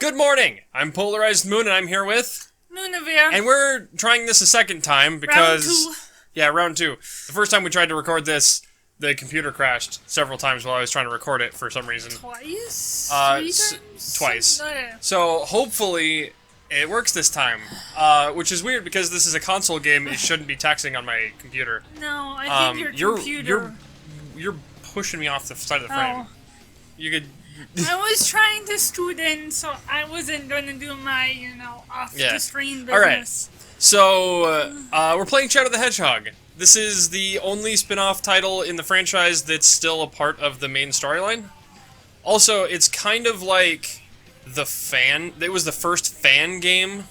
Good morning! I'm PolarizedMoon and I'm here with... Moonavir. And we're trying this a second time because... Round 2. Yeah, round 2. The first time we tried to record this, the computer crashed several times while I was trying to record it for some reason. Twice? Twice. Okay. So, hopefully, it works this time. Which is weird because this is a console game, it shouldn't be taxing on my computer. No, I think your computer... You're pushing me off the side of the frame. Oh. You could... I was trying to scoot in, so I wasn't going to do my, off-the-screen business. Alright. So, we're playing Shadow the Hedgehog. This is the only spin-off title in the franchise that's still a part of the main storyline. Also, it's kind of like the fan... It was the first fan game.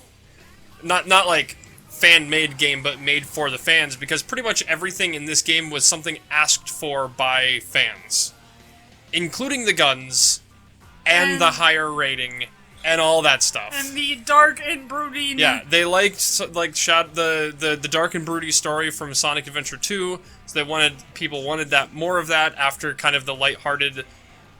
Not like fan-made game, but made for the fans, because pretty much everything in this game was something asked for by fans. Including the guns, and the higher rating, and all that stuff. And the dark and broody... Yeah, they liked the dark and broody story from Sonic Adventure 2, so people wanted that more of that after kind of the lighthearted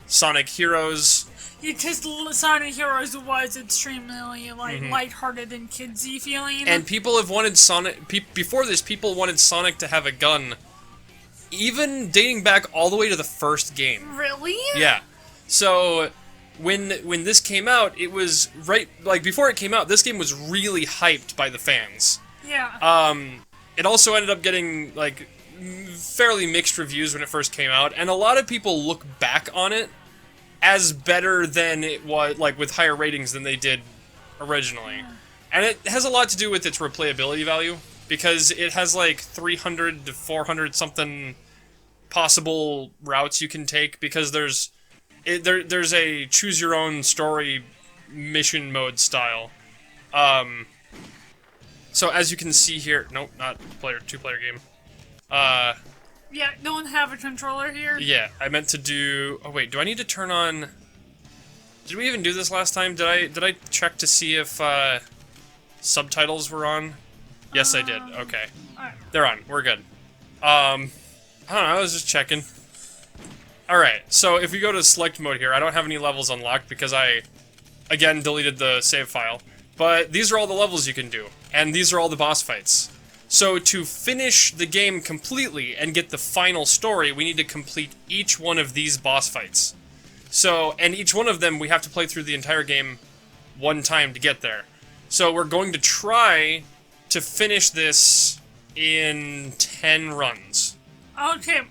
Sonic Heroes. Because Sonic Heroes was extremely, lighthearted and kidsy feeling. And people have wanted Sonic... Before this, people wanted Sonic to have a gun, even dating back all the way to the first game. Really? Yeah. So, when this came out, it was before it came out, this game was really hyped by the fans. Yeah. It also ended up getting, fairly mixed reviews when it first came out, and a lot of people look back on it as better than it was, with higher ratings than they did originally. And it has a lot to do with its replayability value, because it has, 300 to 400 something possible routes you can take, because there's a choose-your-own-story mission mode style. So as you can see here... Nope, not two-player game. Yeah, don't have a controller here? Yeah, I meant to do... Oh, wait, do I need to turn on... Did we even do this last time? Did I check to see if, subtitles were on? Yes, I did. Okay. Alright. They're on. We're good. I don't know, I was just checking. Alright, so if we go to select mode here, I don't have any levels unlocked because I, again, deleted the save file. But these are all the levels you can do, and these are all the boss fights. So to finish the game completely and get the final story, we need to complete each one of these boss fights. So, and each one of them we have to play through the entire game one time to get there. So we're going to try to finish this in 10 runs. Okay.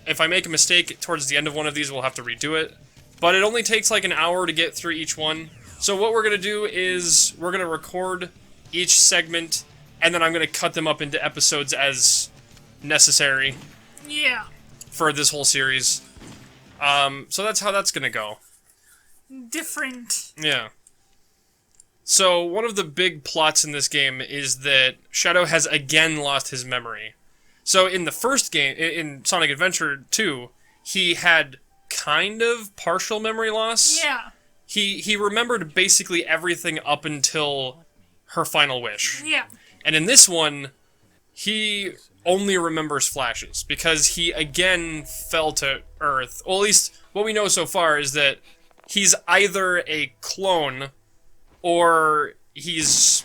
If I make a mistake towards the end of one of these, we'll have to redo it. But it only takes an hour to get through each one. So what we're going to do is we're going to record each segment, and then I'm going to cut them up into episodes as necessary. Yeah. For this whole series. So that's how that's going to go. Different. Yeah. So, one of the big plots in this game is that Shadow has again lost his memory. So, in the first game, in Sonic Adventure 2, he had kind of partial memory loss. Yeah. He remembered basically everything up until her final wish. Yeah. And in this one, he only remembers flashes, because he again fell to Earth. Well, at least, what we know so far is that he's either a clone, or he's,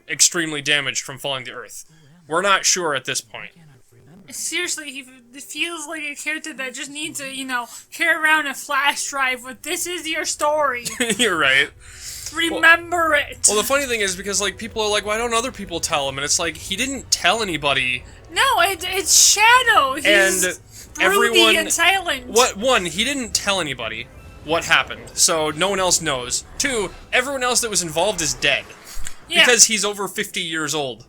extremely damaged from falling to Earth. We're not sure at this point. Seriously, he feels like a character that just needs to, carry around a flash drive with, this is your story. You're right. Remember it. Well, the funny thing is, because, people are like, why don't other people tell him? And it's like, he didn't tell anybody. No, it's Shadow. He's broody and silent. One, he didn't tell anybody what happened, so no one else knows. 2, everyone else that was involved is dead. Yeah. Because he's over 50 years old.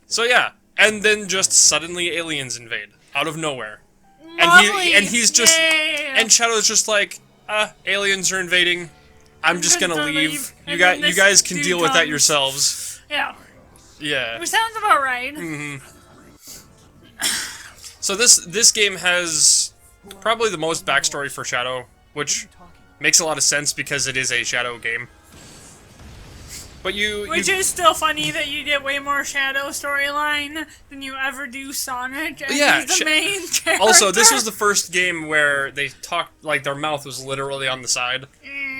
So yeah, and then just suddenly aliens invade, out of nowhere. Lovely. And he's just... Yeah. And Shadow's just like, aliens are invading, I'm just gonna leave. You guys can deal with that yourselves. Yeah. Yeah. Which sounds about right. Mm-hmm. So this game has probably the most backstory for Shadow, which makes a lot of sense because it is a Shadow game. But Which is still funny that you get way more Shadow storyline than you ever do Sonic, and he's the main character. Also, this was the first game where they talked, like, their mouth was literally on the side.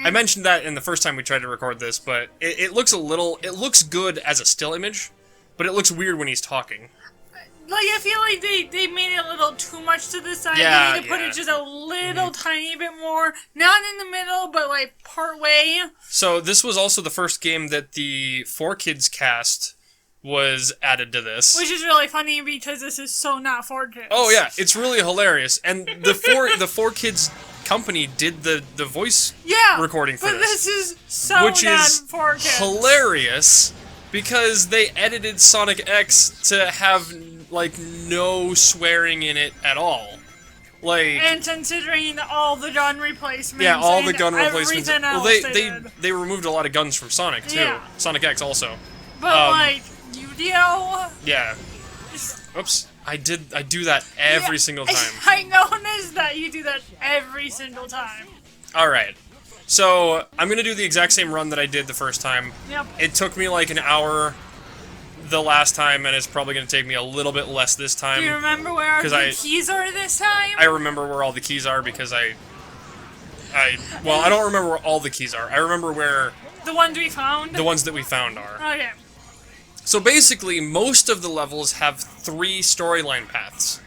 I mentioned that in the first time we tried to record this, but it looks it looks good as a still image, but it looks weird when he's talking. Like, I feel like they made it a little too much to the side. Yeah, they need to put it just a little tiny bit more. Not in the middle, but, like, part way. So, this was also the first game that the 4Kids cast was added to this. Which is really funny because this is so not 4Kids. Oh, yeah. It's really hilarious. And the 4Kids company did the voice recording for this. But this is so which not is 4Kids. Hilarious because they edited Sonic X to have like no swearing in it at all. Like, and considering all the gun replacements. Yeah, all the gun replacements. Well, they removed a lot of guns from Sonic too. Yeah. Sonic X also. But like Yu-Gi-Oh. Yeah. Oops. I do that every single time. I noticed that you do that every single time. Alright. So, I'm gonna do the exact same run that I did the first time. Yep. It took me like an hour the last time, and it's probably gonna take me a little bit less this time. Do you remember where the keys are this time? I remember where all the keys are because I don't remember where all the keys are. I remember where... The ones we found? The ones that we found are. Okay. So basically, most of the levels have 3 storyline paths.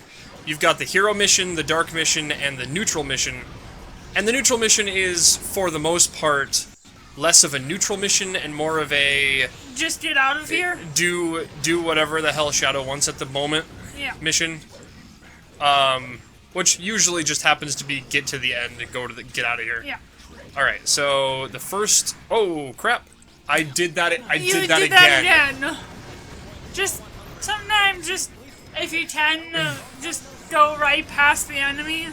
You've got the hero mission, the dark mission, and the neutral mission. And the neutral mission is, for the most part, less of a neutral mission and more of a... Just get out of here? Do whatever the hell Shadow wants at the moment mission. Which usually just happens to be get to the end and get out of here. Yeah. Alright, so the first... Oh, crap. I did that You did that again. Just, sometimes just, if you can, just go right past the enemy.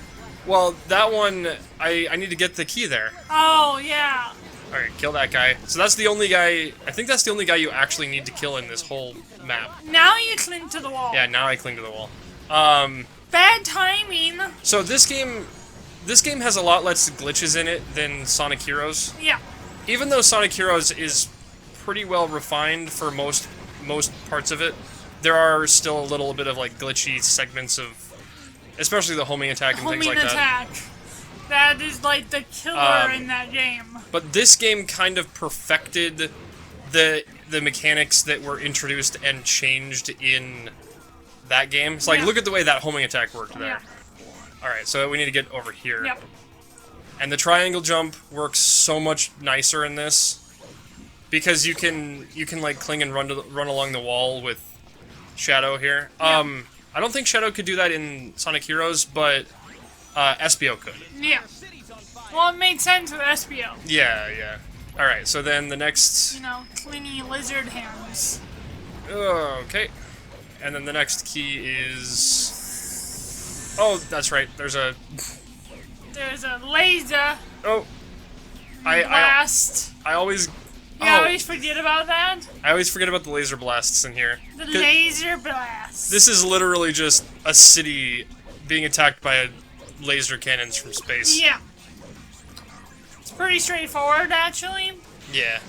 Well, that one, I need to get the key there. Oh, yeah. Alright, kill that guy. So that's the only guy... I think that's the only guy you actually need to kill in this whole map. Now you cling to the wall. Yeah, now I cling to the wall. Bad timing. So this game has a lot less glitches in it than Sonic Heroes. Yeah. Even though Sonic Heroes is pretty well refined for most parts of it, there are still a little bit of like glitchy segments of... Especially the homing attack and things like that. Homing attack. That is like the killer in that game. But this game kind of perfected the mechanics that were introduced and changed in that game. It's like, look at the way that homing attack worked there. Yeah. Alright, so we need to get over here. Yep. And the triangle jump works so much nicer in this. Because you can like cling and run along the wall with Shadow here. Yeah. I don't think Shadow could do that in Sonic Heroes, but SBO could. Yeah. Well, it made sense with SBO. Yeah, yeah. Alright, so then the next... You know, clingy lizard hands. Okay. And then the next key is... Oh, that's right. There's a laser. Oh. Blast. I always... You always forget about that? I always forget about the laser blasts in here. The laser blasts. This is literally just a city being attacked by laser cannons from space. Yeah. It's pretty straightforward, actually. Yeah.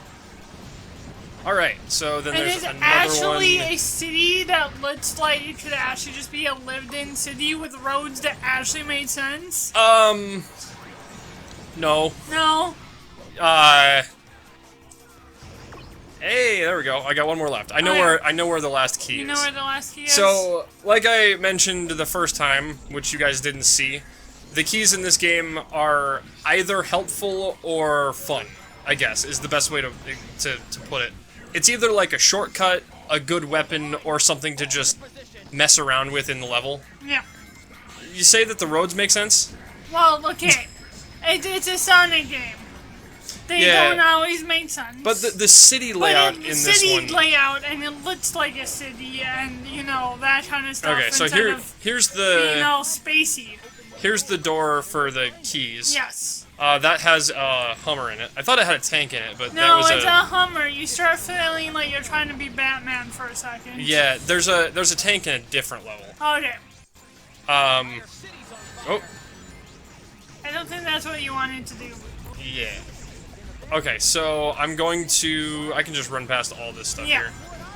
Alright, so then there's another one. It is actually a city that looks like it could actually just be a lived-in city with roads that actually made sense. No. No. Hey, there we go. I got one more left. I know where the last key is. You know where the last key is? So, like I mentioned the first time, which you guys didn't see, the keys in this game are either helpful or fun, I guess, is the best way to put it. It's either like a shortcut, a good weapon, or something to just mess around with in the level. Yeah. You say that the roads make sense? Well, okay. It's a Sonic game. They don't always make sense. But the city layout in this one... city layout, and it looks like a city, and, you know, that kind of stuff. Okay, so here's the... Being all spacey. Here's the door for the keys. Yes. That has a Hummer in it. I thought it had a tank in it, but no, that was it's a Hummer. You start feeling like you're trying to be Batman for a second. Yeah, there's a tank in a different level. Okay. Oh. I don't think that's what you wanted to do. Yeah. Okay, so I'm going to... I can just run past all this stuff here.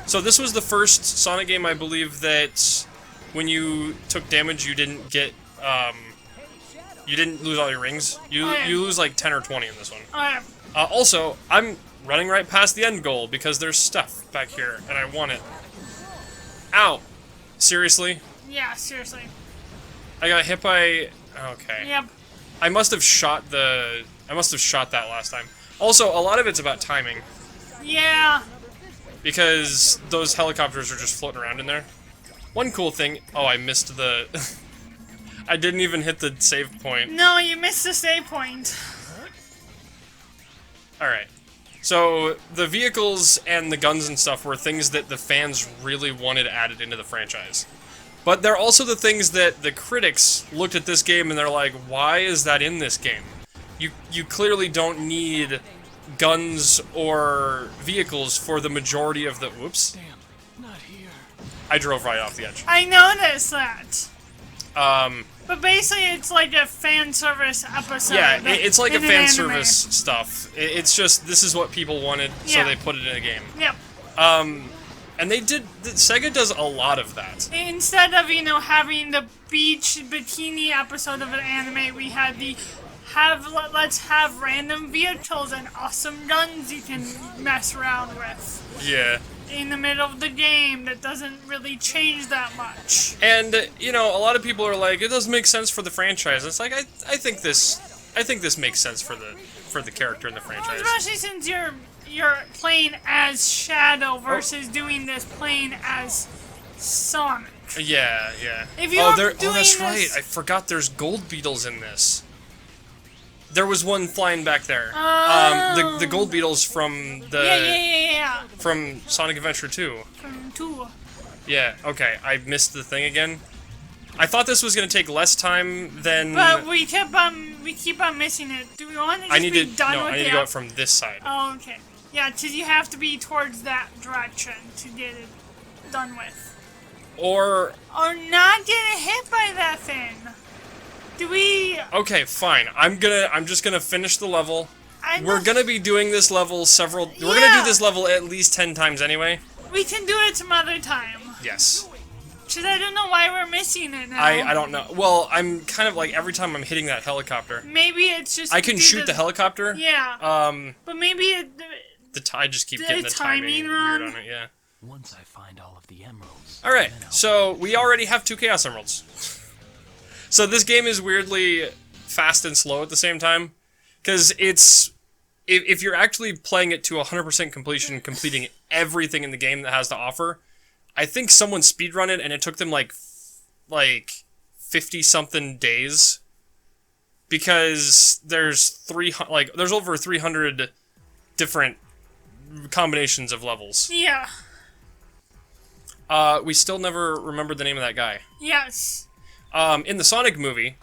So this was the first Sonic game, I believe, that when you took damage, you didn't get, you didn't lose all your rings. You lose like 10 or 20 in this one. Also, I'm running right past the end goal because there's stuff back here, and I want it. Ow! Seriously? Yeah, seriously. I got hit by... Okay. Yep. I must have shot the... I must have shot that last time. Also, a lot of it's about timing. Yeah. Because those helicopters are just floating around in there. One cool thing... Oh, I missed the... I didn't even hit the save point. No, you missed the save point. Alright. So, the vehicles and the guns and stuff were things that the fans really wanted added into the franchise. But they're also the things that the critics looked at this game and they're like, why is that in this game? You clearly don't need guns or vehicles for the majority of the... Whoops. Damn, not here. I drove right off the edge. I noticed that. Um... But basically, it's like a fan service episode. Yeah, it's like a fan anime. service stuff. It's just, this is what people wanted, so they put it in a game. Yep. And they did, Sega does a lot of that. Instead of, you know, having the beach bikini episode of an anime, we had the let's have random vehicles and awesome guns you can mess around with. Yeah. In the middle of the game, that doesn't really change that much. And, you know, a lot of people are like, it doesn't make sense for the franchise. It's like, I think this makes sense for the character in the franchise. Well, especially since you're playing as Shadow versus doing this playing as Sonic. Yeah, yeah. If you're that's right. I forgot there's gold beetles in this. There was one flying back there. The gold beetles from the... Yeah. From Sonic Adventure 2. From 2. Yeah, okay. I missed the thing again. I thought this was going to take less time than... But we keep on missing it. Do we want to just be done with it? I need to go up from this side. Oh, okay. Yeah, because you have to be towards that direction to get it done with. Or not get hit by that thing. Do we... Okay, fine. I'm just gonna finish the level. We're gonna be doing this level We're gonna do this level at least 10 times anyway. We can do it some other time. Yes. Because I don't know why we're missing it now. I don't know. Well, I'm kind of like, every time I'm hitting that helicopter... Maybe it's just... I can shoot the helicopter. Yeah. But maybe I just keep getting the timing weird on it, yeah. Once I find all of the emeralds... Alright, so we already have 2 Chaos Emeralds. So this game is weirdly fast and slow at the same time, because it's... If you're actually playing it to 100% completion, completing everything in the game that has to offer, I think someone speedrun it and it took them like 50-something days, because there's over 300 different combinations of levels. Yeah. We still never remembered the name of that guy. Yes. In the Sonic movie,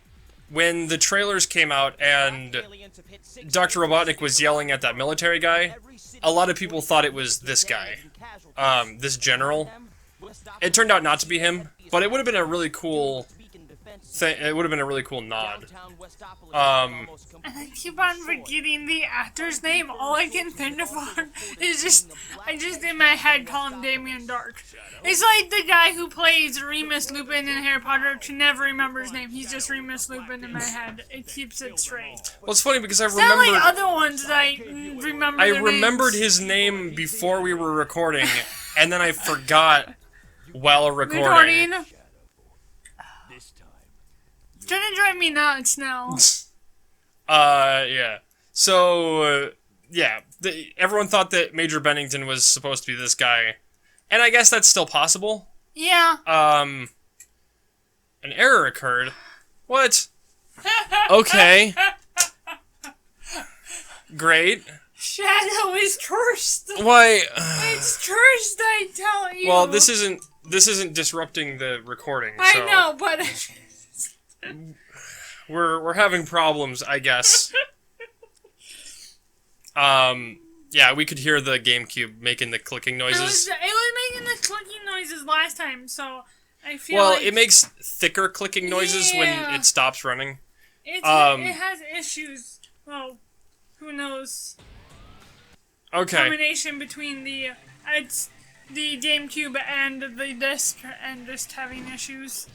when the trailers came out and Dr. Robotnik was yelling at that military guy, a lot of people thought it was this guy, this general. It turned out not to be him, but it would have been a really cool thing. It would have been a really cool nod. And I keep on forgetting the actor's name. All I can think of is I just in my head call him Damien Dark. It's like the guy who plays Remus Lupin in Harry Potter can never remember his name. He's just Remus Lupin in my head. It keeps it straight. Well, it's funny because I remember. It's not like other ones that I remember. I remembered his name before we were recording, and then I forgot while recording. It's gonna drive me nuts now. Yeah. So, yeah. Everyone thought that Major Bennington was supposed to be this guy. And I guess that's still possible. Yeah. An error occurred. What? Okay. Great. Shadow is cursed. Why? It's cursed, I tell you. Well, this isn't disrupting the recording. I know, but we're having problems, I guess. Yeah, we could hear the GameCube making the clicking noises. It was making the clicking noises last time, so I feel well, like... it makes thicker clicking noises when it stops running. It has issues. Well, who knows? Okay. combination between the GameCube and the disc, and just having issues.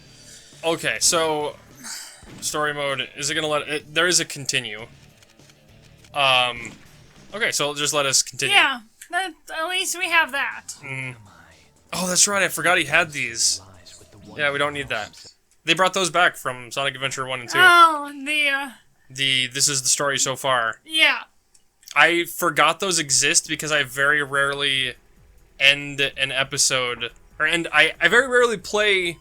Okay, so story mode, is it gonna let it? There is a continue. Okay, so just let us continue. Yeah, at least we have that. Oh, that's right. I forgot he had these. Yeah, we don't need that. They brought those back from Sonic Adventure 1 and 2. Oh, This is the story so far. yeah. I forgot those exist because I very rarely end an episode, I very rarely play,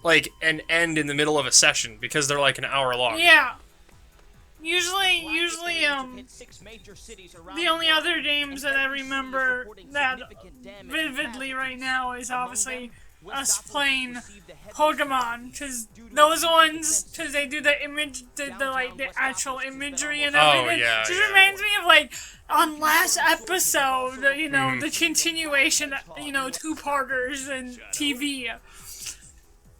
like, an end in the middle of a session because they're like an hour long. Yeah. Usually, the only other games that I remember that vividly right now is obviously us playing Pokemon, because those ones, because they do the image, the actual imagery and everything. Oh, yeah, Just reminds me of, like, on last episode, you know, the continuation, you know, two-parters and TV.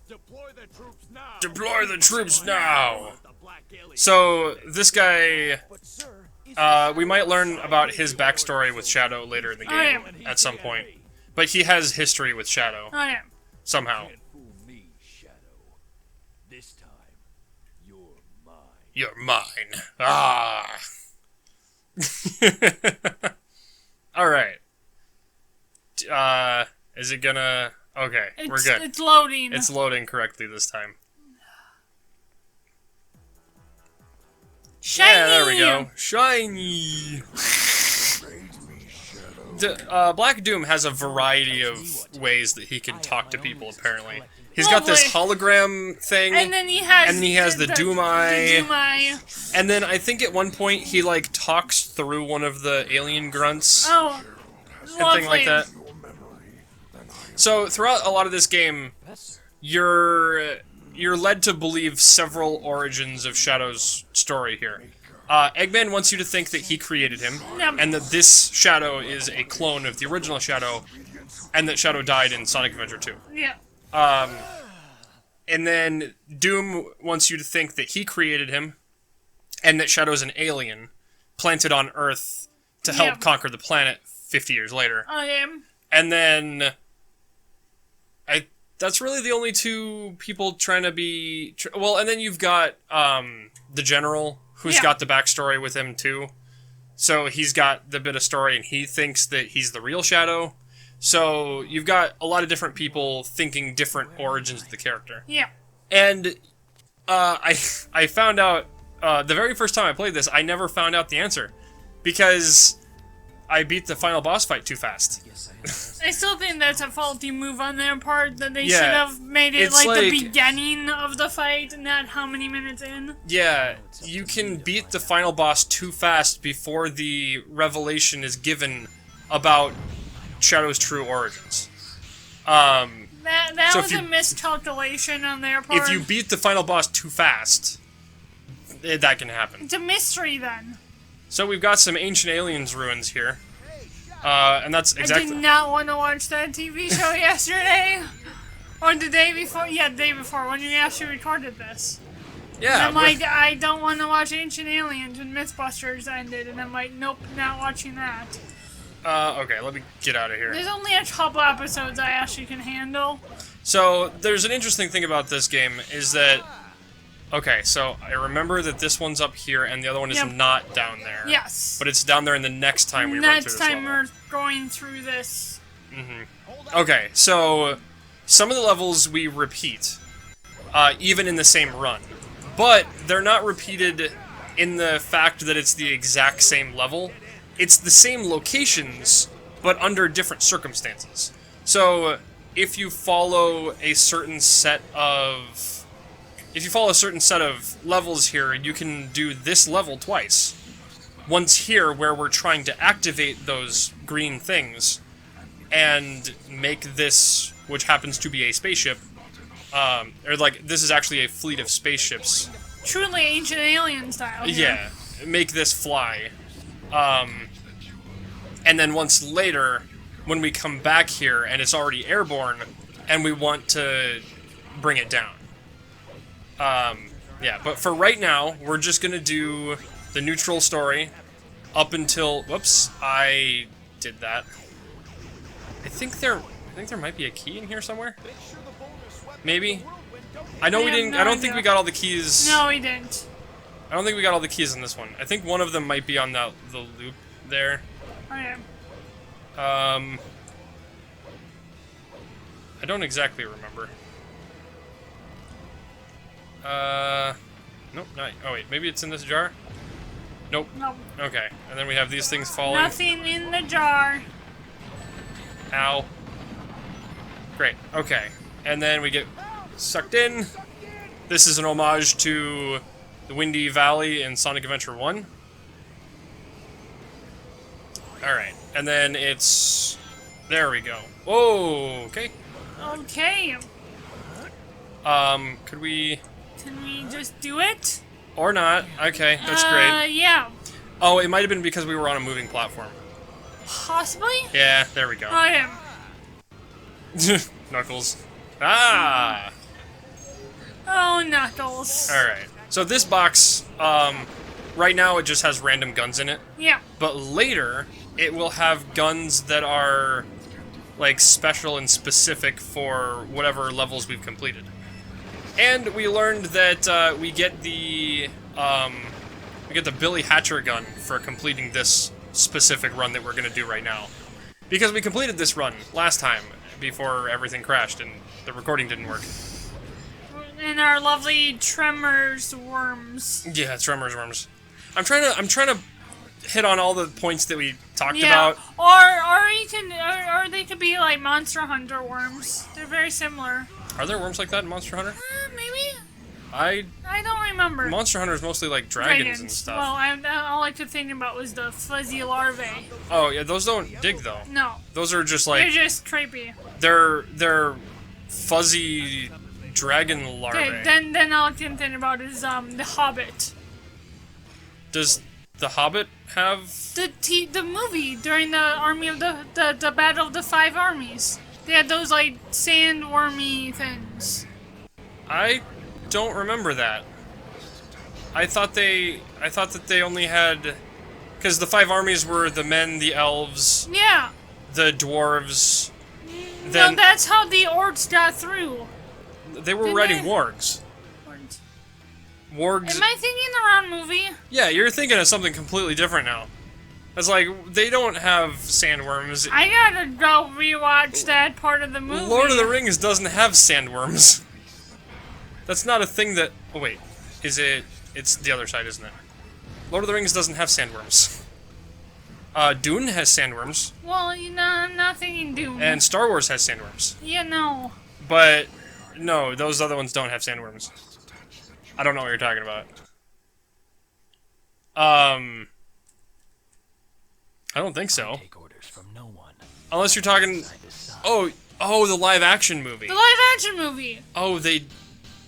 Deploy the troops now. Deploy the troops now! So, this guy, we might learn about his backstory with Shadow later in the game, at some point. But he has history with Shadow, Oh, yeah. somehow. Can't fool me, Shadow. This time, you're mine. You're mine. Ah! Alright. Is it gonna... Okay, we're good. It's loading. It's loading correctly this time. Shiny! Yeah, there we go. Shiny! Black Doom has a variety of ways that he can talk to people, apparently. He's got this hologram thing, and then he has, the Doom Eye. And then I think at one point he, like, talks through one of the alien grunts. Oh, and thing like that. So, throughout a lot of this game, you're led to believe several origins of Shadow's story here. Eggman wants you to think that he created him, and that this Shadow is a clone of the original Shadow, and that Shadow died in Sonic Adventure 2. Yeah. And then Doom wants you to think that he created him, and that Shadow's an alien, planted on Earth to help conquer the planet 50 years later. I am. And then... that's really the only two people trying to be... well, and then you've got the General, who's got the backstory with him, too. So he's got the bit of story, and he thinks that he's the real Shadow. So you've got a lot of different people thinking different origins of the character. Yeah. And I found out, the very first time I played this, I never found out the answer. Because I beat the final boss fight too fast. I still think that's a faulty move on their part, that they should have made it like the beginning of the fight, not how many minutes in. Yeah, you can beat the final boss too fast before the revelation is given about Shadow's true origins. That was a miscalculation on their part. If you beat the final boss too fast, that can happen. It's a mystery, then. So we've got some Ancient Aliens ruins here. And that's exactly... I did not want to watch that TV show yesterday. Or the day before. Yeah, the day before, when you actually recorded this. Yeah. And I'm like, I don't want to watch Ancient Aliens when Mythbusters ended. And I'm like, nope, not watching that. Okay, let me get out of here. There's only a couple episodes I actually can handle. So, there's an interesting thing about this game, is that... Okay, so I remember that this one's up here, and the other one is not down there. Yes. But it's down there in the next time we run through this level. Next time we're going through this. Okay, so some of the levels we repeat, even in the same run. But they're not repeated in the fact that it's the exact same level. It's the same locations, but under different circumstances. So, if you follow a certain set of... If you follow a certain set of levels here, you can do this level twice. Once here, where we're trying to activate those green things, and make this, which happens to be a spaceship, or like, this is actually a fleet of spaceships. Truly Ancient Alien style. Yeah, make this fly. And then once later, when we come back here, and it's already airborne, and we want to bring it down. Yeah, but for right now, we're just gonna do the neutral story, up until... Whoops, I did that. I think there might be a key in here somewhere. Maybe. I know we didn't. I don't think we got all the keys. No, we didn't. I don't think we got all the keys in this one. I think one of them might be on the loop there. Oh yeah. I don't exactly remember. Nope, not. Oh wait, maybe it's in this jar. Nope. Nope. Okay, and then we have these things falling. Nothing in the jar. Ow. Great. Okay, and then we get sucked in. This is an homage to the Windy Valley in Sonic Adventure 1. Alright, and then it's... There we go. Whoa, okay. Okay. Could we... Can we just do it? Or not. Okay, that's great. Yeah. Oh, it might have been because we were on a moving platform. Possibly? Yeah, there we go. Oh yeah. Knuckles. Ah! Oh, Knuckles. Alright. So this box, right now it just has random guns in it. Yeah. But later, it will have guns that are, like, special and specific for whatever levels we've completed. And we learned that, we get the Billy Hatcher gun for completing this specific run that we're gonna do right now. Because we completed this run last time, before everything crashed and the recording didn't work. And our lovely Tremors worms. Yeah, Tremors worms. I'm trying to hit on all the points that we talked about. Or they could be like Monster Hunter worms. They're very similar. Are there worms like that in Monster Hunter? Maybe. I don't remember. Monster Hunter is mostly like dragons and stuff. Well, all I could think about was the fuzzy larvae. Oh yeah, those don't dig though. No. Those are just like they're just creepy. They're fuzzy dragon larvae. Okay, then all I can think about is the Hobbit. Does the Hobbit have the movie during the army of the Battle of the Five Armies? They had those like sandwormy things. I don't remember that. I thought that they only had, because the five armies were the men, the elves, yeah, the dwarves. No, that's how the orcs got through. They were riding wargs. Wargs. Am I thinking the wrong movie? Yeah, you're thinking of something completely different now. It's like, they don't have sandworms. I gotta go rewatch that part of the movie. Lord of the Rings doesn't have sandworms. That's not a thing that... Oh, wait. Is it... It's the other side, isn't it? Lord of the Rings doesn't have sandworms. Dune has sandworms. Well, you know, I'm not thinking Dune. And Star Wars has sandworms. Yeah, no. But, no, those other ones don't have sandworms. I don't know what you're talking about. I don't think so. Take orders from no one. Unless you're talking... Oh, the live-action movie. The live-action movie. Oh, they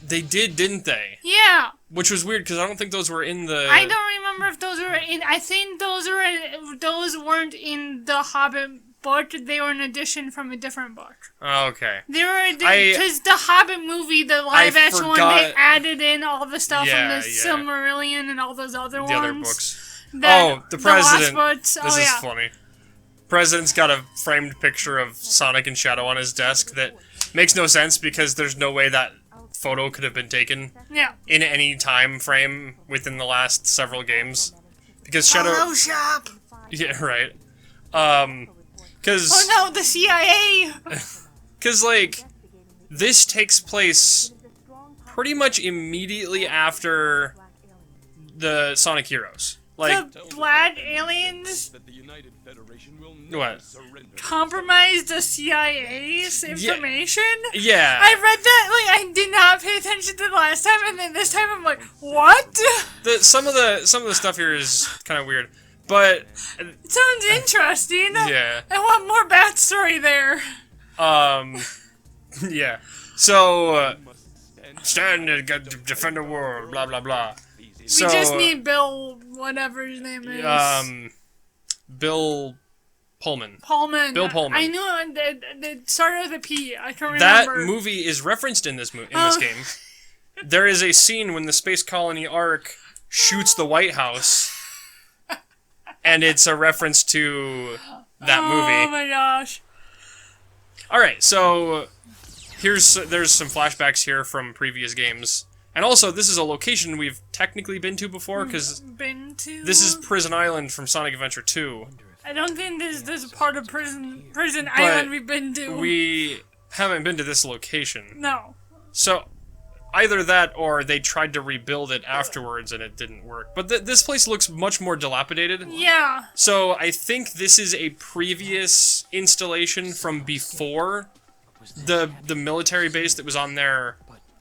did, didn't they? Yeah. Which was weird, because I don't think those were in the... I don't remember if those were in... I think those weren't in the Hobbit book. They were an addition from a different book. Oh, okay. They were... Because the Hobbit movie, the live-action one, they added in all the stuff from the Silmarillion and all those other ones. The other books. The President. This is funny. President's got a framed picture of Sonic and Shadow on his desk that makes no sense, because there's no way that photo could have been taken in any time frame within the last several games, because Shadow. Hello, shop. Yeah, right. Because. Oh no, the CIA. Because like, this takes place pretty much immediately after the Sonic Heroes. Like the Black Aliens. What? Compromised the CIA's information? Yeah. I read that, like, I did not pay attention to the last time, and then this time I'm like, what? Some of the stuff here is kind of weird, but... It sounds interesting. Yeah. I want more backstory there. Yeah. So, stand and defend the world, blah, blah, blah. So, we just need Bill, whatever his name is. Bill Pullman. Bill Pullman. I knew it started with a P. I can that remember. That movie is referenced in this game. There is a scene when the Space Colony Ark shoots the White House, and it's a reference to that movie. Oh my gosh. All right, so there's some flashbacks here from previous games, and also this is a location we've technically been to before because this is Prison Island from Sonic Adventure 2. I don't think this is part of Prison Island we've been to. We haven't been to this location. No. So either that or they tried to rebuild it afterwards and it didn't work. But this place looks much more dilapidated. Yeah. So I think this is a previous installation from before the military base that was on there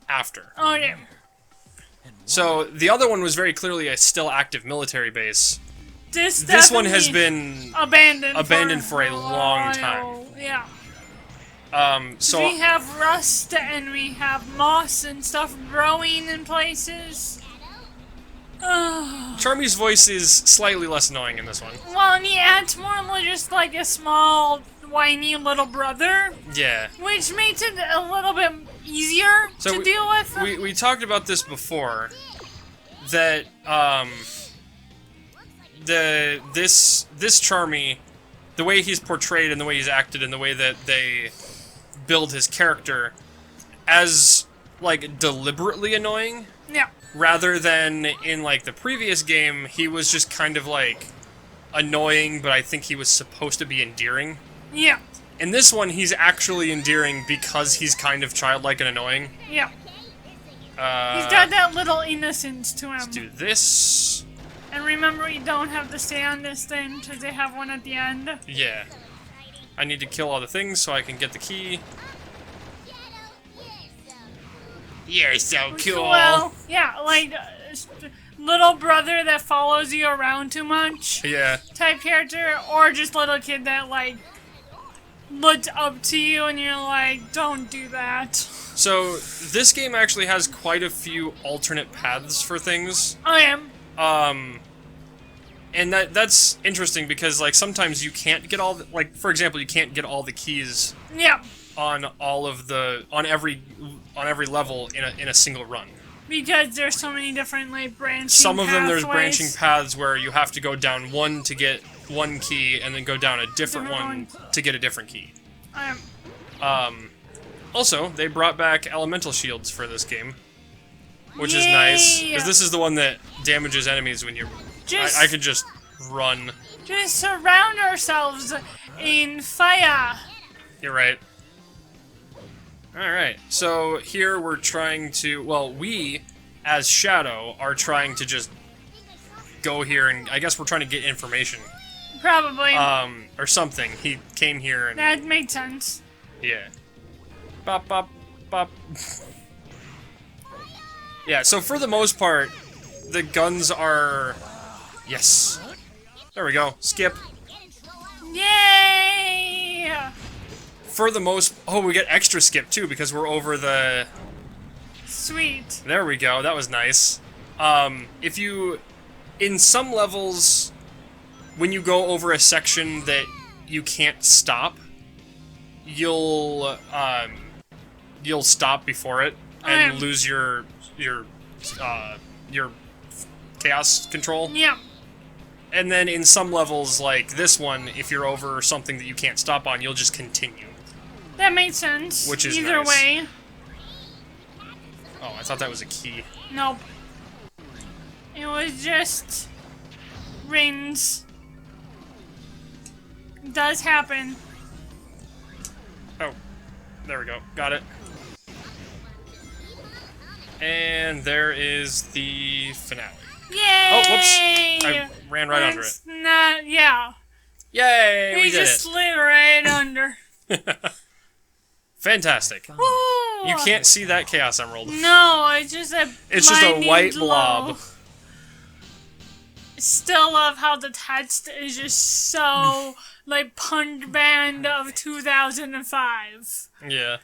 after. Oh, yeah. So the other one was very clearly a still active military base. This one has been abandoned for a long time. Yeah. So we have rust and we have moss and stuff growing in places. Charmy's voice is slightly less annoying in this one. Well, yeah, it's more just like a small, whiny little brother. Yeah. Which makes it a little bit easier to deal with. We talked about this before. That this Charmy, the way he's portrayed and the way he's acted and the way that they build his character as like deliberately annoying. Yeah. Rather than in like the previous game, he was just kind of like annoying, but I think he was supposed to be endearing. Yeah. In this one, he's actually endearing because he's kind of childlike and annoying. Yeah. He's got that little innocence to him. Let's do this. And remember, you don't have to stay on this thing because they have one at the end. Yeah. I need to kill all the things so I can get the key. You're so cool. Well, yeah, like little brother that follows you around too much. Yeah. Type character, or just little kid that like looked up to you and you're like, don't do that. So this game actually has quite a few alternate paths for things. I am. And that's interesting because like sometimes you can't get all the, like for example you can't get all the keys. Yeah. On all of the on every level in a single run. Because there's so many different like branching Some of them there's pathways. branching paths where you have to go down one to get one key and then go down a different one to get a different key. Also, they brought back elemental shields for this game, which is nice because this is the one that damages enemies when you. I could just run. Just surround ourselves in fire. You're right. Alright, so here we're trying to, well, we, as Shadow, are trying to just go here and I guess we're trying to get information. Probably. Or something. He came here and... That made sense. Yeah. Bop, bop, bop. Yeah, so for the most part, the guns are... Yes. There we go. Skip. Yay! For the most... Oh, we get extra skip, too, because we're over the... Sweet. There we go. That was nice. If you... In some levels, when you go over a section that you can't stop, you'll stop before it and lose your chaos control. Yeah. And then in some levels, like this one, if you're over something that you can't stop on, you'll just continue. That makes sense. Which is Either nice. way. Oh, I thought that was a key. Nope. It was just rings. It does happen. Oh, there we go. Got it. And there is the finale. Yay! Oh, whoops. I ran right under it. Not, yeah. Yay! We did just slid right under. Fantastic. Woo! You can't see that Chaos Emerald. No, it's just a white blob. Still love how the text is just so like punk band of 2005. Yeah.